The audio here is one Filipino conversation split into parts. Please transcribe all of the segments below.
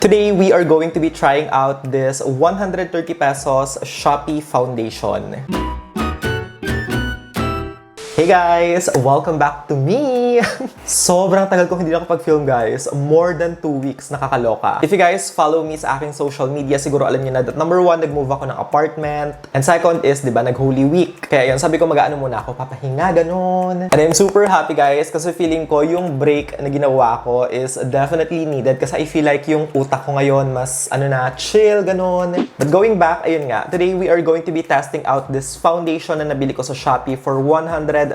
Today, we are going to be trying out this 130 pesos Shopee foundation. Hey guys! Welcome back to me! Sobrang tagal ko hindi nakapag-film guys. More than 2 weeks, nakakaloka. If you guys follow me sa aking social media, siguro alam niyo na that number 1, nag-move ako ng apartment. And second is, di ba, nag-Holy Week. Kaya yun, sabi ko mag-ano muna ako, papahinga, ganun. And I'm super happy guys kasi feeling ko yung break na ginawa ko is definitely needed kasi I feel like yung utak ko ngayon mas, chill, ganun. But going back, ayun nga, today we are going to be testing out this foundation na nabili ko sa Shopee for 130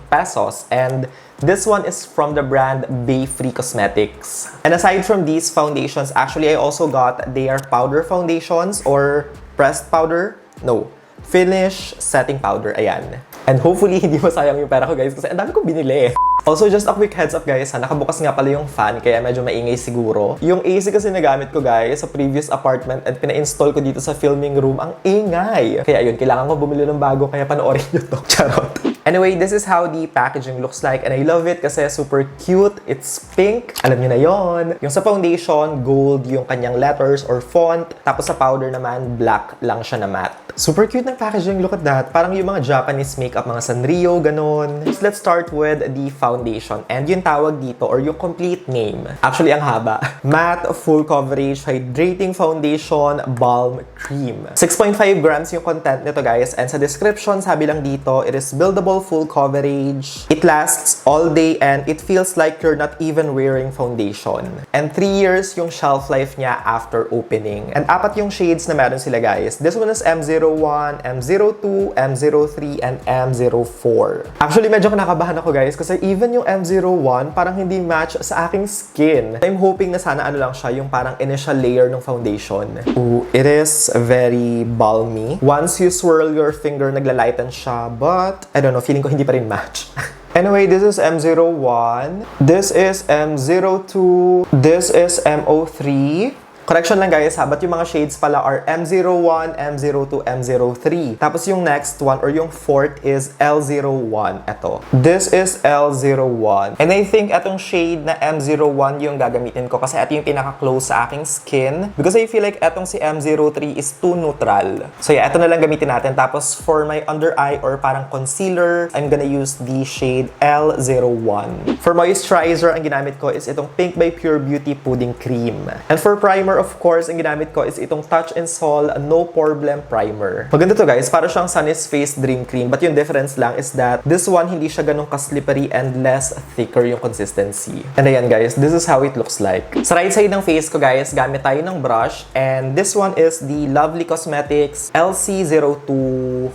pesos. And this one is from the brand Bayfree Cosmetics. And aside from these foundations, actually I also got their powder foundations or pressed powder. No, finish setting powder. Ayan. And hopefully hindi masayang yung pera ko guys kasi ang dami kong binili. Also, just a quick heads up guys ha, nakabukas nga pala yung fan kaya medyo maingay siguro. Yung AC kasi nagamit ko guys sa previous apartment at pina-install ko dito sa filming room, ang ingay. Kaya yun, kailangan ko bumili ng bago kaya panoorin nyo to. Charot. Anyway, this is how the packaging looks like and I love it kasi super cute. It's pink. Alam niyo na yon. Yung sa foundation, gold yung kanyang letters or font. Tapos sa powder naman, black lang siya na matte. Super cute ng packaging. Look at that. Parang yung mga Japanese makeup, mga Sanrio, ganun. Let's start with the foundation. And yung tawag dito or yung complete name. Actually, ang haba. Matte Full Coverage Hydrating Foundation Balm Cream. 6.5 grams yung content nito guys. And sa description, sabi lang dito, it is buildable full coverage. It lasts all day and it feels like you're not even wearing foundation. And 3 years yung shelf life niya after opening. And 4 yung shades na meron sila guys. This one is M01, M02, M03, and M04. Actually, medyo kinakabahan ako guys kasi even yung M01 parang hindi match sa aking skin. I'm hoping na sana ano lang siya, yung parang initial layer ng foundation. Ooh, it is very balmy. Once you swirl your finger, naglalighten siya, but I don't know, feeling ko hindi pa rin match. Anyway, this is M01. This is M02. This is M03. Correction lang guys ha, but yung mga shades pala are M01, M02, M03. Tapos yung next one or yung fourth is L01. Eto. This is L01. And I think etong shade na M01 yung gagamitin ko kasi ito yung pinaka-close sa aking skin. Because I feel like etong si M03 is too neutral. So yeah, eto na lang gamitin natin. Tapos for my under eye or parang concealer, I'm gonna use the shade L01. For moisturizer, ang ginamit ko is itong Pink by Pure Beauty Pudding Cream. And for primer, of course, ang ginamit ko is itong Touch and Sol No Problem Primer. Maganda to guys, para siyang Sunny's Face Dream Cream. But yung difference lang is that this one hindi siya ganun ka-slippery and less thicker yung consistency. And ayan guys, this is how it looks like. Sa right side ng face ko guys, gamit tayo ng brush. And this one is the Lovely Cosmetics LC02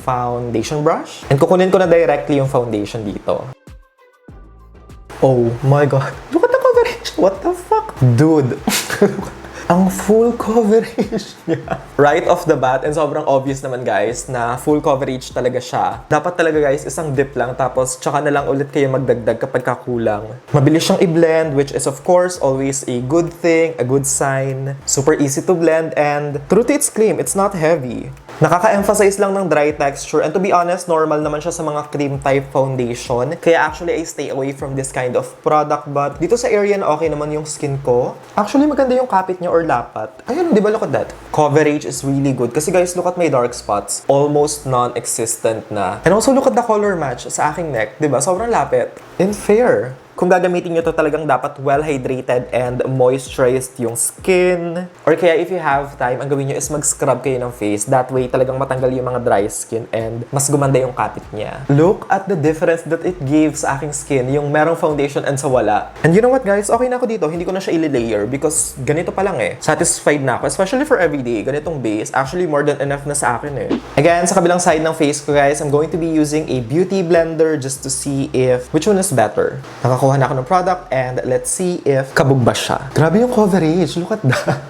Foundation Brush. And kukunin ko na directly yung foundation dito. Oh my god. Look at the coverage. What the fuck? Dude. Ang full coverage niya. Right off the bat, and sobrang obvious naman guys na full coverage talaga siya. Dapat talaga guys, isang dip lang tapos tsaka na lang ulit kayo magdagdag kapag kakulang. Mabilis siyang i-blend which is of course always a good thing, a good sign. Super easy to blend and true to its claim, it's not heavy. Nakaka-emphasize lang ng dry texture and to be honest, normal naman siya sa mga cream type foundation. Kaya actually I stay away from this kind of product but dito sa area na okay naman yung skin ko. Actually maganda yung kapit niya or lapat. Ayun, di ba, look at that. Coverage is really good. Kasi guys, look at my dark spots. Almost non-existent na. And also look at the color match sa aking neck. Di ba? Sobrang lapit. And fair. Kung gagamitin nyo to talagang dapat well-hydrated and moisturized yung skin. Or kaya if you have time, ang gawin nyo is mag-scrub kayo ng face. That way talagang matanggal yung mga dry skin and mas gumanda yung kapit niya. Look at the difference that it gives sa aking skin. Yung merong foundation and sa wala. And you know what guys? Okay na ako dito. Hindi ko na siya i-layer because ganito pa lang eh. Satisfied na ako. Especially for everyday. Ganitong base. Actually more than enough na sa akin eh. Again, sa kabilang side ng face ko guys, I'm going to be using a beauty blender just to see if which one is better. Nakakuha na ako ng product and let's see if kabog ba siya. Grabe yung coverage. Look at that.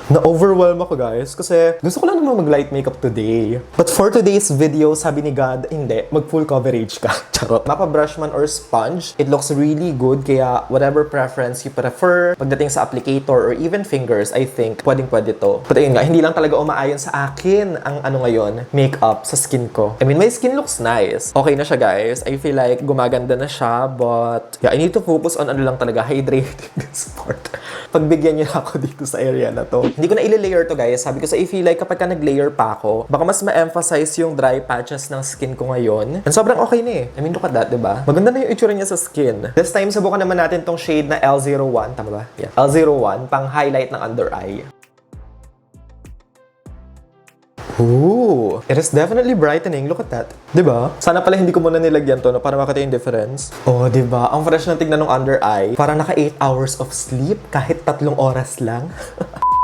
Na-overwhelm ako guys kasi gusto ko lang naman mag-light makeup today. But for today's video, sabi ni God, hindi, mag-full coverage ka. Charot. Mapa-brush man or sponge, it looks really good. Kaya whatever preference you prefer, pagdating sa applicator or even fingers, I think pwedeng-pwede to. But ayun nga, hindi lang talaga umaayon sa akin ang ngayon, makeup sa skin ko. I mean, my skin looks nice. Okay na siya guys. I feel like gumaganda na siya, but yeah, I need to focus on ano lang talaga, hydrating this part. Pagbigyan niyo ako dito sa area na to. Hindi ko na i-layer to guys. Sabi ko sa I feel like kapag ka nag-layer pa ako, baka mas ma-emphasize yung dry patches ng skin ko ngayon. And sobrang okay na eh. I mean, look at that, diba? Maganda na yung itsura niya sa skin. This time, subukan naman natin tong shade na L01. Tama ba? Yeah. L01, pang highlight ng under eye. Ooh, it is definitely brightening. Look at that. Diba? Sana pala hindi ko muna nilagyan to, no, para makita yung difference. Oh, diba? Ang fresh na tignan ng under eye. Para naka 8 hours of sleep kahit 3 oras lang.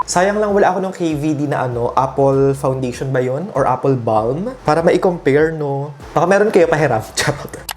Sayang lang wala ako ng KVD na Apple Foundation ba yun? Or Apple Balm? Para ma-compare, no? Baka meron kayo pahiram. Charot.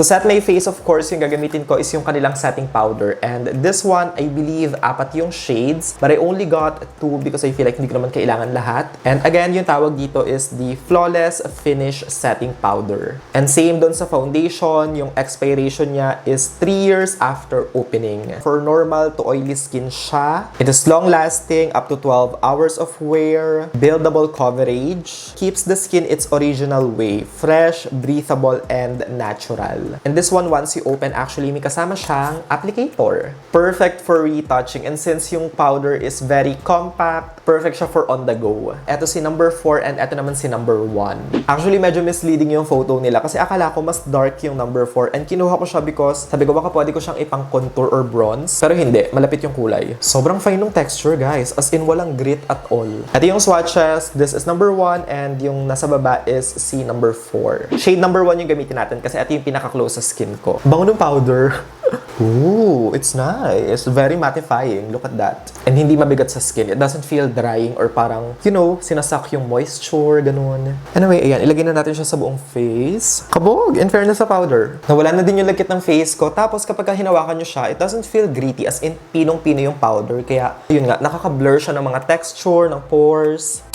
To set my face, of course, yung gagamitin ko is yung kanilang setting powder. And this one, I believe, 4 yung shades. But I only got 2 because I feel like hindi ko naman kailangan lahat. And again, yung tawag dito is the Flawless Finish Setting Powder. And same dun sa foundation, yung expiration niya is 3 years after opening. For normal to oily skin siya. It is long-lasting, up to 12 hours of wear. Buildable coverage. Keeps the skin its original way. Fresh, breathable, and natural. And this one, once you open, actually, may kasama siyang applicator. Perfect for retouching. And since yung powder is very compact, perfect siya for on the go. Ito si number 4 and ito naman si number 1. Actually, medyo misleading yung photo nila kasi akala ko mas dark yung number 4. And kinuha ko siya because sabi ko baka pwede ko siyang ipang contour or bronze. Pero hindi, malapit yung kulay. Sobrang fine ng texture, guys. As in, walang grit at all. Ito yung swatches. This is number 1 and yung nasa baba is si number 4. Shade number 1 yung gamitin natin kasi ito yung pinaka-close sa skin ko. Bango ng powder. Ooh, it's nice. Very mattifying. Look at that. And hindi mabigat sa skin. It doesn't feel drying or parang, you know, sinasak yung moisture, ganun. Anyway, ayan. Ilagay na natin siya sa buong face. Kabog! In fairness sa powder. Nawala na din yung lagkit ng face ko. Tapos kapag hinawakan nyo siya, it doesn't feel gritty. As in, pinong-pino yung powder. Kaya, yun nga, nakaka-blur siya ng mga texture, ng pores.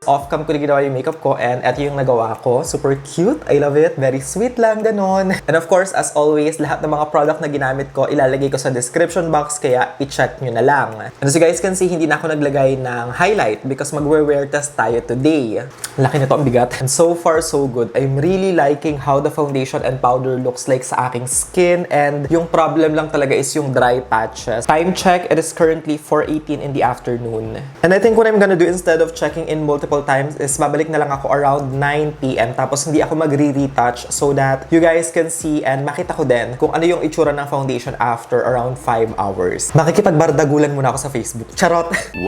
Off-cam ko na ginawa yung makeup ko and eto yung nagawa ko. Super cute. I love it. Very sweet lang, ganon. And of course, as always, lahat ng mga product na ginamit ko, ilalagay ko sa description box, kaya i-check nyo na lang. And as you guys can see, hindi na ako naglagay ng highlight because magwe-wear test tayo today. Laki nito, ang bigat. And so far, so good. I'm really liking how the foundation and powder looks like sa aking skin. And yung problem lang talaga is yung dry patches. Time check, it is currently 4:18 in the afternoon. And I think what I'm gonna do instead of checking in multiple times is babalik na lang ako around 9 PM tapos hindi ako magre-retouch so that you guys can see and makita ko din kung ano yung itsura ng foundation after around 5 hours. Makikipagbardagulan muna ako sa Facebook. Charot! 1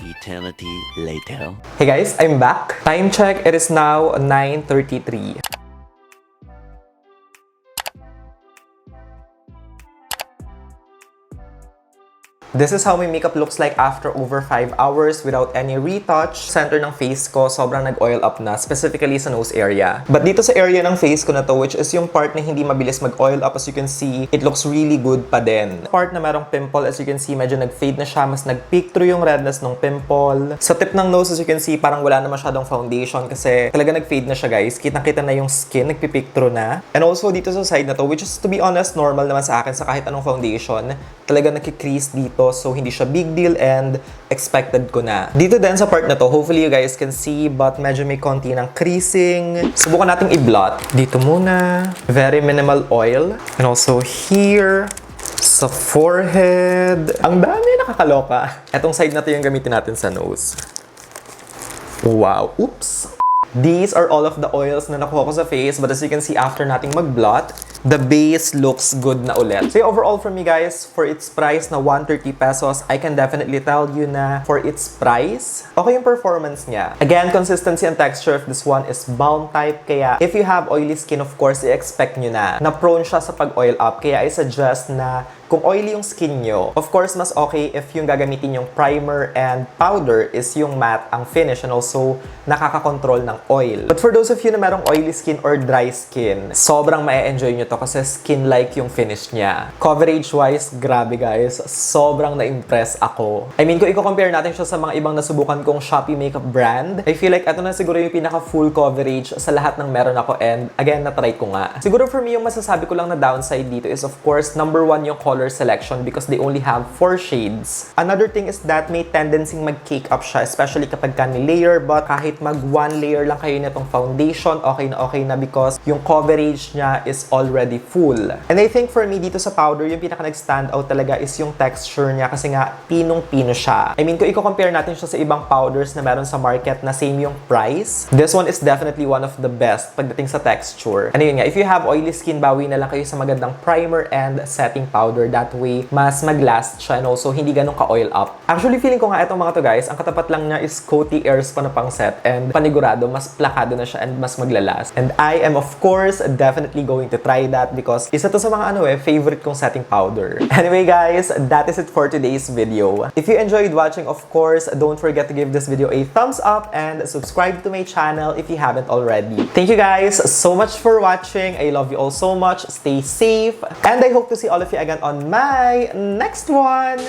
eternity later. Hey guys, I'm back. Time check, it is now 9:33. This is how my makeup looks like after over 5 hours without any retouch. Center ng face ko, sobrang nag-oil up na, specifically sa nose area. But dito sa area ng face ko na to, which is yung part na hindi mabilis mag-oil up, as you can see, it looks really good pa din. Part na merong pimple, as you can see, medyo nag-fade na siya, mas nag-peak through yung redness ng pimple. Sa tip ng nose, as you can see, parang wala na masyadong foundation kasi talaga nag-fade na siya, guys. Kitang-kita na yung skin, nag-peak through na. And also dito sa side na to, which is, to be honest, normal naman sa akin sa kahit anong foundation, talaga nag-crease dito. So, hindi siya big deal and expected ko na. Dito din sa part na to, hopefully you guys can see, but medyo may konti ng creasing. Subukan nating i-blot. Dito muna. Very minimal oil. And also here, sa forehead. Ang dami, nakakaloka. Etong side na to yung gamitin natin sa nose. Wow. Oops. These are all of the oils na nakuha ko sa face, but as you can see, after nating mag-blot, The base looks good na ulit. So overall for me guys, for its price na 130 pesos, I can definitely tell you na for its price, okay yung performance niya. Again, consistency and texture of this one is balm type. Kaya if you have oily skin, of course, i-expect nyo na prone siya sa pag-oil up. Kaya I suggest na kung oily yung skin nyo, of course, mas okay if yung gagamitin yung primer and powder is yung matte ang finish and also nakaka-control ng oil. But for those of you na merong oily skin or dry skin, sobrang ma-enjoy nyo to kasi skin-like yung finish niya. Coverage-wise, grabe guys, sobrang na-impress ako. I mean, kung i-compare natin siya sa mga ibang nasubukan kong Shopee makeup brand, I feel like ito na siguro yung pinaka-full coverage sa lahat ng meron ako and again, na-try ko nga. Siguro for me, yung masasabi ko lang na downside dito is of course, number one yung color selection because they only have 4 shades. Another thing is that may tendency mag-cake up siya, especially kapag ni-layer, but kahit mag one layer lang kayo nitong foundation, okay na because yung coverage niya is already full. And I think for me dito sa powder, yung pinaka nag-stand out talaga is yung texture niya kasi nga pinong-pino siya. I mean, kung i-compare natin siya sa ibang powders na meron sa market na same yung price, this one is definitely one of the best pagdating sa texture. And yun nga, if you have oily skin, bawi na lang kayo sa magandang primer and setting powder. That way, mas mag-last siya and also hindi ganun ka-oil up. Actually, feeling ko nga itong mga to guys, ang katapat lang niya is coaty airs pa na pang set and panigurado, mas plakado na siya and mas maglalast. And I am of course definitely going to try that because isa to sa mga favorite kong setting powder. Anyway guys, that is it for today's video. If you enjoyed watching, of course, don't forget to give this video a thumbs up and subscribe to my channel if you haven't already. Thank you guys so much for watching. I love you all so much. Stay safe and I hope to see all of you again on my next one.